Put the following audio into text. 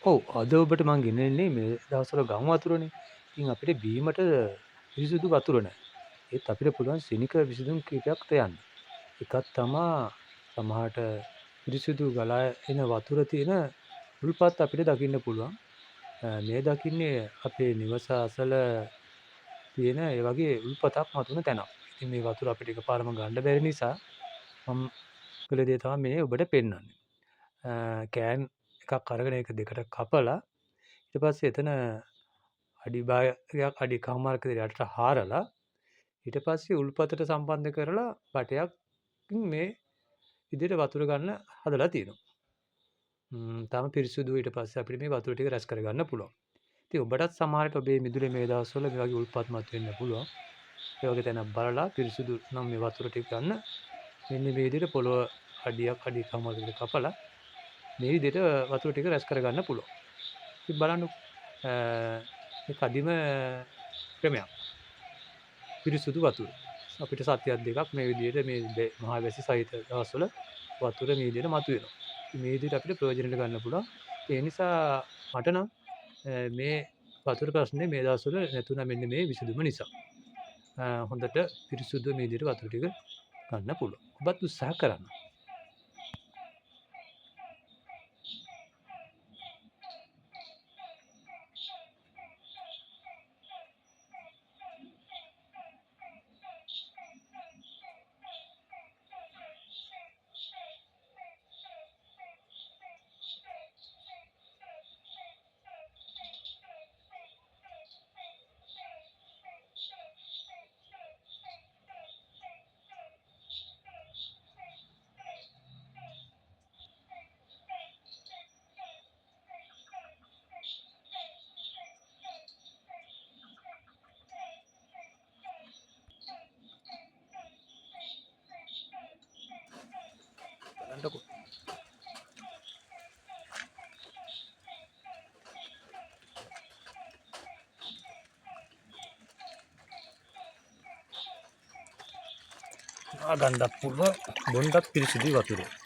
ඔව්. අද ඔබට මං ගෙනෙන්නේ මේ දවස්වල ගම් වතුරනේ. ඉතින් අපිට බීමට පිරිසිදු වතුර නැහැ. ඒත් අපිට පුළුවන් ශනික විසඳුම් කිහිපයක් තියන්න. එකක් තමා සමහරට පිරිසිදු ගලා එන වතුර තියෙන උල්පත් අපිට දකින්න පුළුවන්. මේ දකින්නේ අපේ නිවස අසල තියෙන ඒ වගේ උල්පතක් මතුන තැනක්. ඉතින් මේ වතුර අපිට එකපාරම ගන්න බැරි නිසා මම කළ දේ තමයි මේ ඔබට පෙන්වන්නේ. කෑන් එකක් අරගෙන ඒක දෙකට කපලා ඊට පස්සේ එතන අඩි භාගයක් අඩි කමාරක යටට හාරලා ඊට පස්සේ උල්පතට සම්බන්ධ කරලා බටයක්කින් මේ විදිහට වතුර ගන්න හදලා තියෙනවා. තාම පිරිසුදුව ඊට පස්සේ අපිට මේ වතුර ටික රැස් කරගන්න පුළුවන්. ඉතින් ඔබටත් සමහරට ඔබේ මිදුලේ මේ දවස්වල මේ වගේ උල්පත් මතුවෙන්න පුළුවන්. ඒ වගේ තැනක් බලලා පිරිසුදු නම් මේ වතුර ටික ගන්න මෙන්න මේ විදිහට පොළොව අඩියක් අඩි කමාරකට කපලා මේ විදිහට වතුර ටික රැස් කරගන්න පුළුවන්. ඉතින් බලන්නකෝ මේ කදිම ක්‍රමයක්. පිරිසුදු වතුර. අපිට සතියක් දෙකක් මේ විදිහට මේ මහා වැසි සහිත දවස්වල වතුර මේ විදිහට මතුවෙනවා. මේ විදිහට අපිට ප්‍රයෝජනෙට ගන්න පුළුවන්. ඒ නිසා මට නම් මේ වතුර ප්‍රශ්නේ මේ දවස්වල නැතුණා මෙන්න මේ විසඳුම නිසා. හොඳට පිරිසුදු මේ විදිහට වතුර ටික ගන්න පුළුවන්. ඔබත් උත්සාහ කරන්න. බලන්නකෝ. ගන්නත් පුළුවන් බොන්නත් පිරිසිදු වතුර.